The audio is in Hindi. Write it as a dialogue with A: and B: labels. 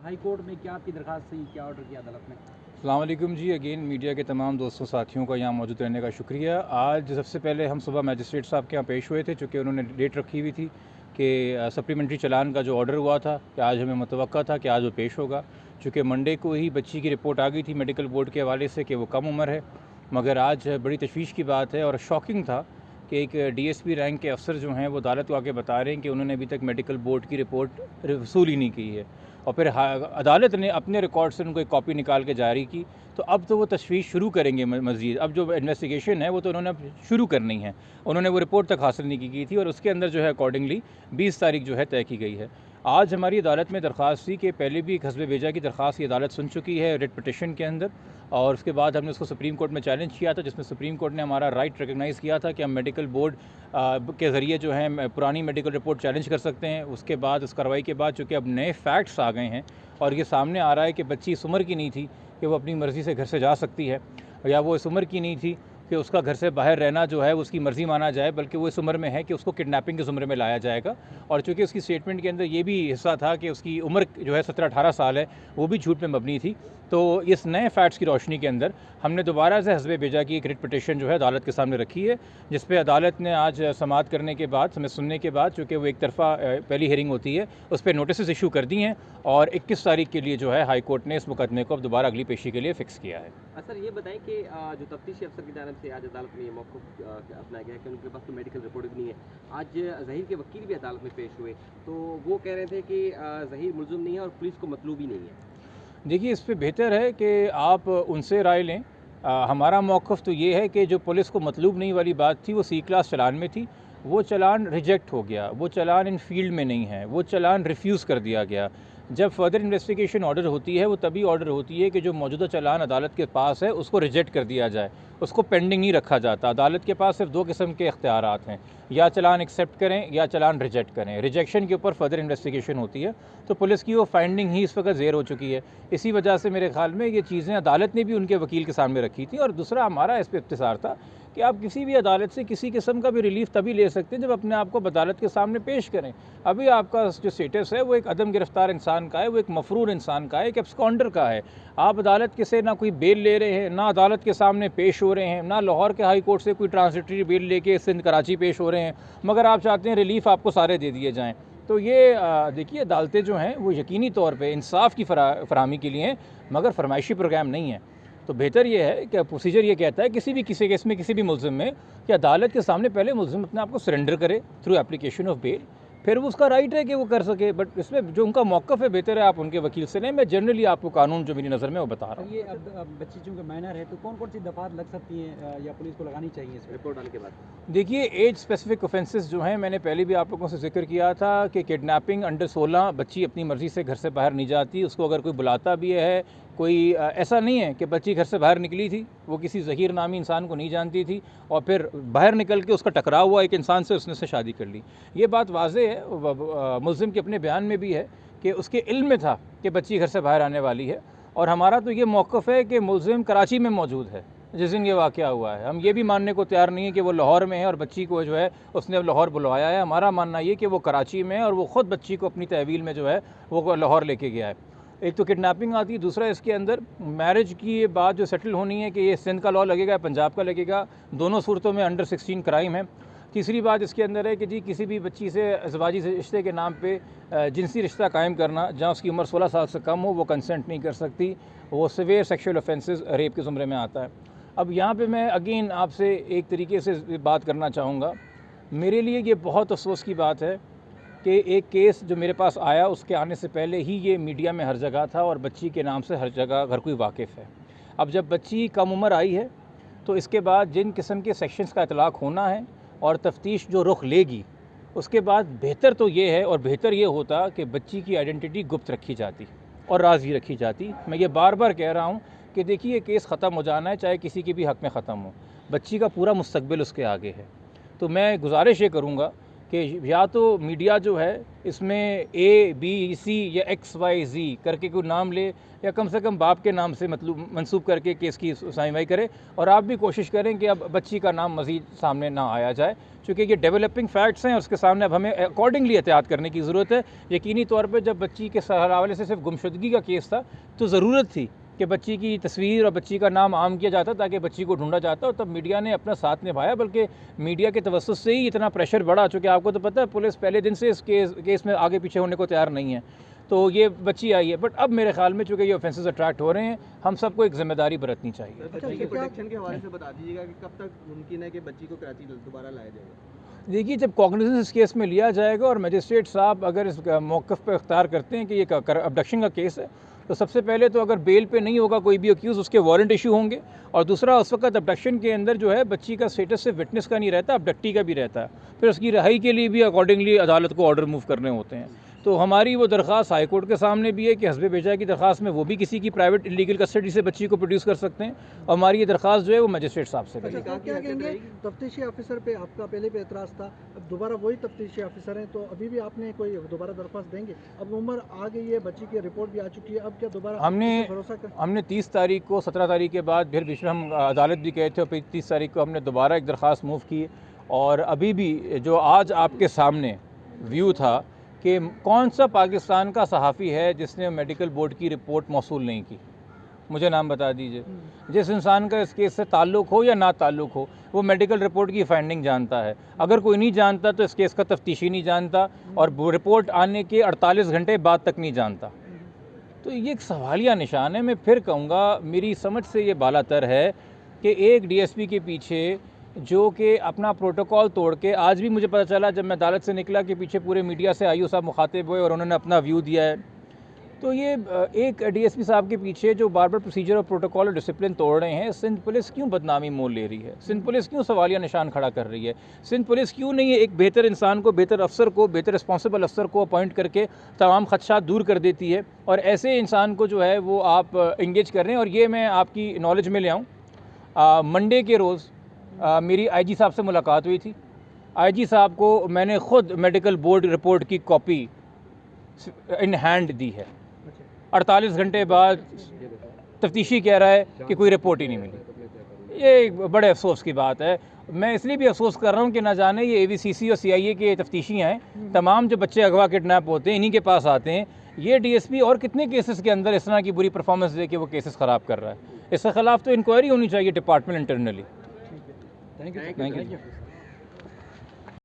A: हाई कोर्ट में क्या आपकी दरख्वास्त थी, क्या ऑर्डर किया अदालत ने?
B: अस्सलाम वालेकुम जी। अगेन मीडिया के तमाम दोस्तों साथियों का यहाँ मौजूद रहने का शुक्रिया। आज सबसे पहले हम सुबह मैजिस्ट्रेट साहब के यहाँ पेश हुए थे, चूँकि उन्होंने डेट रखी हुई थी कि सप्लीमेंट्री चालान का जो ऑर्डर हुआ था कि आज हमें मुतवक्का था कि आज वो पेश होगा। चूँकि मंडे को ही बच्ची की रिपोर्ट आ गई थी मेडिकल बोर्ड के हवाले से कि वो कम उम्र है, मगर आज बड़ी तशवीश की बात है और शॉकिंग था कि एक डीएसपी रैंक के अफसर जो हैं वो अदालत को आके बता रहे हैं कि उन्होंने अभी तक मेडिकल बोर्ड की रिपोर्ट वसूल ही नहीं की है, और फिर अदालत ने अपने रिकॉर्ड से उनको एक कॉपी निकाल के जारी की। तो अब तो वो तशवीश शुरू करेंगे मज़ीद। अब जो इन्वेस्टिगेशन है वो तो उन्होंने अब शुरू करनी है। उन्होंने वो रिपोर्ट तक हासिल नहीं की थी और उसके अंदर जो है अकॉर्डिंगली 20 तारीख जो है तय की गई है। आज हमारी अदालत में दरख्वास्त थी कि पहले भी एक हस्बे भेजा की दरख्वास्त की अदालत सुन चुकी है रिट पिटिशन के अंदर, और उसके बाद हमने उसको सुप्रीम कोर्ट में चैलेंज किया था, जिसमें सुप्रीम कोर्ट ने हमारा राइट रिकग्नाइज़ किया था कि हम मेडिकल बोर्ड के ज़रिए जो है पुरानी मेडिकल रिपोर्ट चैलेंज कर सकते हैं। उसके बाद उस कार्रवाई के बाद चूँकि अब नए फैक्ट्स आ गए हैं और ये सामने आ रहा है कि बच्ची इस उम्र की नहीं थी कि वो अपनी मर्ज़ी से घर से जा सकती है, या वो इस उम्र की नहीं थी कि उसका घर से बाहर रहना जो है उसकी मर्ज़ी माना जाए, बल्कि वो इस उम्र में है कि उसको किडनैपिंग की उम्र में लाया जाएगा। और चूँकि उसकी स्टेटमेंट के अंदर ये भी हिस्सा था कि उसकी उम्र जो है 17-18 साल है, वो भी झूठ पे मबनी थी। तो इस नए फैक्ट्स की रोशनी के अंदर हमने दोबारा से हस्बे भेजा की एक रिट पिटिशन जो है अदालत के सामने रखी है, जिस पे अदालत ने आज समाअत करने के बाद, हमें सुनने के बाद, चूँकि वो एक तरफ़ा पहली हियरिंग होती है, उस पर नोटिस इशू कर दी हैं और 21 तारीख के लिए जो है हाई कोर्ट ने इस मुकदमे को अब दोबारा अगली पेशी के लिए फ़िक्स किया है।
C: सर ये बताएं कि जो तफ्तीशी अफसर की जानिब से आज अदालत में ये मौक़िफ़ अपनाया गया कि उनके पास तो मेडिकल रिपोर्ट भी नहीं है। आज ज़हीर के वकील भी अदालत में पेश हुए, तो वो कह रहे थे कि ज़हीर मुलज़िम नहीं है और पुलिस को मतलूब ही नहीं है।
B: देखिए, इस पे बेहतर है कि आप उनसे राय लें। हमारा मौक़िफ़ तो ये है कि जो पुलिस को मतलूब नहीं वाली बात थी वो सी क्लास चालान में थी, वो चालान रिजेक्ट हो गया, वो चालान इन फील्ड में नहीं है, वो चालान रिफ्यूज़ कर दिया गया। जब फर्दर इन्वेस्टिगेशन ऑर्डर होती है वो तभी ऑर्डर होती है कि जो मौजूदा चालान अदालत के पास है उसको रिजेक्ट कर दिया जाए, उसको पेंडिंग नहीं रखा जाता। अदालत के पास सिर्फ 2 किस्म के इख्तियारात हैं, या चालान एक्सेप्ट करें या चालान रिजेक्ट करें। रिजेक्शन के ऊपर फर्दर इन्वेस्टिगेशन होती है, तो पुलिस की वो फाइंडिंग ही इस वक्त ज़ेर हो चुकी है। इसी वजह से मेरे ख्याल में ये चीज़ें अदालत ने भी उनके वकील के सामने रखी थी। और दूसरा हमारा इस पर इख्तिसार था कि आप किसी भी अदालत से किसी किस्म का भी रिलीफ तभी ले सकते हैं जब अपने आप को अदालत के सामने पेश करें। अभी आपका जो स्टेटस है वो एक अदम गिरफ्तार इंसान का है, वो एक मफरूर इंसान का है, एक एब्सकॉन्डर का है। आप अदालत के से ना कोई बेल ले रहे हैं, ना अदालत के सामने पेश हो रहे हैं, ना लाहौर के हाई कोर्ट से कोई ट्रांजिटरी बेल लेके सिंध कराची पेश हो रहे हैं, मगर आप चाहते हैं रिलीफ आपको सारे दे दिए जाएँ। तो ये देखिए, अदालतें जो हैं वो यकीनी तौर पे इंसाफ की फराहमी के लिए हैं, मगर फरमाइशी प्रोग्राम नहीं है। तो बेहतर ये है कि प्रोसीजर ये कहता है किसी केस में किसी भी मुल्ज़िम में कि अदालत के सामने पहले मुल्ज़िम अपने आप को सरेंडर करे थ्रू एप्लीकेशन ऑफ बेल, फिर वो उसका राइट है कि वो कर सके। बट इसमें जो उनका मौक़िफ़ है बेहतर है आप उनके वकील से लें। मैं जनरली आपको कानून जो मेरी नज़र में वो बता रहा हूँ।
A: ये अब बच्ची चूँकि माइनर है, तो कौन-कौन सी दफ़ात लग सकती हैं या पुलिस को लगानी चाहिए इस
C: रिपोर्ट आने के बाद?
B: देखिए, एज स्पेसिफिक ऑफेंसेस जो हैं, मैंने पहले भी आप लोगों से जिक्र किया था कि किडनैपिंग अंडर 16 बच्ची अपनी मर्ज़ी से घर से बाहर नहीं जाती। उसको अगर कोई बुलाता भी है, कोई ऐसा नहीं है कि बच्ची घर से बाहर निकली थी, वो किसी ज़हीर नामी इंसान को नहीं जानती थी और फिर बाहर निकल के उसका टकराव हुआ एक इंसान से, उसने उससे शादी कर ली। ये बात वाज़ेह है, मुल्ज़िम के अपने बयान में भी है कि उसके इल्म में था कि बच्ची घर से बाहर आने वाली है। और हमारा तो ये मौक़िफ़ है कि मुल्ज़िम कराची में मौजूद है जिस दिन ये वाक़या हुआ है। हम ये भी मानने को तैयार नहीं है कि वो लाहौर में है और बच्ची को जो है उसने अब लाहौर बुलवाया है। हमारा मानना ये कि वो कराची में है और वो ख़ुद बच्ची को अपनी तहवील में जो है वो लाहौर लेके गया है। एक तो किडनैपिंग आती है, दूसरा इसके अंदर मैरिज की ये बात जो सेटल होनी है कि ये सिंध का लॉ लगेगा, पंजाब का लगेगा, दोनों सूरतों में अंडर 16 क्राइम है। तीसरी बात इसके अंदर है कि जी किसी भी बच्ची से अज़वाजी रिश्ते के नाम पे जिनसी रिश्ता कायम करना जहाँ उसकी उम्र 16 साल से कम हो, वो कंसेंट नहीं कर सकती। वो सिवियर सेक्शुअल ऑफेंसेस रेप के ज़ुमरे में आता है। अब यहाँ पे मैं अगेन आपसे एक तरीके से बात करना चाहूँगा। मेरे लिए ये बहुत अफसोस की बात है कि एक केस जो मेरे पास आया उसके आने से पहले ही ये मीडिया में हर जगह था और बच्ची के नाम से हर जगह हर कोई वाकिफ़ है। अब जब बच्ची कम उम्र आई है तो इसके बाद जिन किस्म के सेक्शंस का इतलाक़ होना है और तफ्तीश जो रुख लेगी, उसके बाद बेहतर तो ये है और बेहतर ये होता कि बच्ची की आइडेंटिटी गुप्त रखी जाती और राज़ी रखी जाती। मैं ये बार बार कह रहा हूँ कि देखिए, केस ख़त्म हो जाना है, चाहे किसी के भी हक़ में ख़त्म हो, बच्ची का पूरा मुस्तक़बिल उसके आगे है। तो मैं गुजारिश ये करूँगा कि या तो मीडिया जो है इसमें ABC या XYZ करके कोई नाम ले, या कम से कम बाप के नाम से मतलब मंसूब करके केस की सुनवाई करे, और आप भी कोशिश करें कि अब बच्ची का नाम मज़ीद सामने ना आया जाए, क्योंकि ये डेवलपिंग फैक्ट्स हैं, उसके सामने अब हमें अकॉर्डिंगली एहतियात करने की ज़रूरत है। यकीनी तौर पर जब बच्ची के हवाले से सिर्फ गुमशुदगी का केस था तो ज़रूरत थी कि बच्ची की तस्वीर और बच्ची का नाम आम किया जाता ताकि बच्ची को ढूंढा जाता, और तब मीडिया ने अपना साथ निभाया, बल्कि मीडिया के तवस्सुस से ही इतना प्रेशर बढ़ा, चूँकि आपको तो पता है पुलिस पहले दिन से इस केस में आगे पीछे होने को तैयार नहीं है। तो ये बच्ची आई है, बट अब मेरे ख्याल में चूँकि ये ऑफेंसेस अट्रैक्ट हो रहे हैं, हम सबको एक जिम्मेदारी बरतनी चाहिए।
D: बच्ची के प्रोटेक्शन के हवाले से बता दीजिएगा कि कब तक मुमकिन है कि बच्ची को कराची दोबारा लाया जाएगा?
B: देखिए, जब कॉग्निजेंस इस केस में लिया जाएगा और मजिस्ट्रेट साहब अगर इस मौक़िफ़ पर इख्तियार करते हैं कि ये अबडक्शन का केस है, तो सबसे पहले तो अगर बेल पे नहीं होगा कोई भी अक्यूज़, उसके वारंट इशू होंगे, और दूसरा उस वक्त अबडक्शन के अंदर जो है बच्ची का स्टेटस सिर्फ विटनेस का नहीं रहता, अबडक्टी का भी रहता है, फिर उसकी रिहाई के लिए भी अकॉर्डिंगली अदालत को ऑर्डर मूव करने होते हैं। तो हमारी वो दरख्वास्त हाई कोर्ट के सामने भी है कि हस्बे बेजा की दरख्वास्त में वो भी किसी की प्राइवेट इलीगल कस्टडी से बच्ची को प्रोड्यूस कर सकते हैं, और हमारी ये दरख्वास्त जो है वो मजिस्ट्रेट साहब से करेगी।
D: क्या कहेंगे तफ्तीशी ऑफिसर पे आपका पहले भी एतराज़ था, अब दोबारा वही तफ्तीशी ऑफिसर हैं, तो अभी भी आपने कोई दोबारा दरख्वास्त देंगे? अब उम्र आ गई है, बच्ची की रिपोर्ट भी आ चुकी है, अब क्या दोबारा
B: हमने 30 तारीख को 17 तारीख के बाद फिर बीच में हम अदालत भी गए थे, और फिर 30 तारीख को हमने दोबारा एक दरख्वास्त मूव की, और अभी भी जो आज आपके सामने व्यू था कि कौन सा पाकिस्तान का सहाफ़ी है जिसने मेडिकल बोर्ड की रिपोर्ट मौसूल नहीं की, मुझे नाम बता दीजिए। जिस इंसान का इस केस से ताल्लुक़ हो या ना ताल्लुक़ हो, वो मेडिकल रिपोर्ट की फाइंडिंग जानता है। अगर कोई नहीं जानता तो इस केस का तफ्तीशी नहीं जानता, और वो रिपोर्ट आने के 48 घंटे बाद तक नहीं जानता। तो ये एक सवालिया निशान है। मैं फिर कहूँगा, मेरी समझ से ये बालातर है कि एक DSP के पीछे जो कि अपना प्रोटोकॉल तोड़ के, आज भी मुझे पता चला जब मैं अदालत से निकला कि पीछे पूरे मीडिया से IO साहब मुखातिब हुए और उन्होंने अपना व्यू दिया है, तो ये एक DSP साहब के पीछे जो बार बार प्रोसीजर और प्रोटोकॉल और डिसिप्लिन तोड़ रहे हैं, सिंध पुलिस क्यों बदनामी मोल ले रही है? सिंध पुलिस क्यों सवालिया निशान खड़ा कर रही है? सिंध पुलिस क्यों नहीं है एक बेहतर इंसान को, बेहतर अफसर को, बेहतर रिस्पॉन्सिबल अफसर को अपॉइंट करके तमाम खदशात दूर कर देती है, और ऐसे इंसान को जो है वो आप इंगेज कर रहे हैं। और ये मैं आपकी नॉलेज में ले आऊँ, मंडे के रोज़ मेरी IG साहब से मुलाकात हुई थी। IG साहब को मैंने ख़ुद मेडिकल बोर्ड रिपोर्ट की कॉपी इन हैंड दी है। 48 घंटे बाद तफ्तीशी कह रहा है कि कोई रिपोर्ट ही नहीं मिली। ये एक बड़े अफसोस की बात है। मैं इसलिए भी अफसोस कर रहा हूँ कि ना जाने ये AVCC और CIA के तफ्तीशी हैं, तमाम जो बच्चे अगवा किडनैप होते हैं इन्हीं के पास आते हैं। ये DSP और कितने केसेस के अंदर इस तरह की बुरी परफॉर्मेंस दे के वो केसेस ख़राब कर रहा है। इसके ख़िलाफ़ तो इंक्वायरी होनी चाहिए डिपार्टमेंट इंटरनली।
A: Thank you.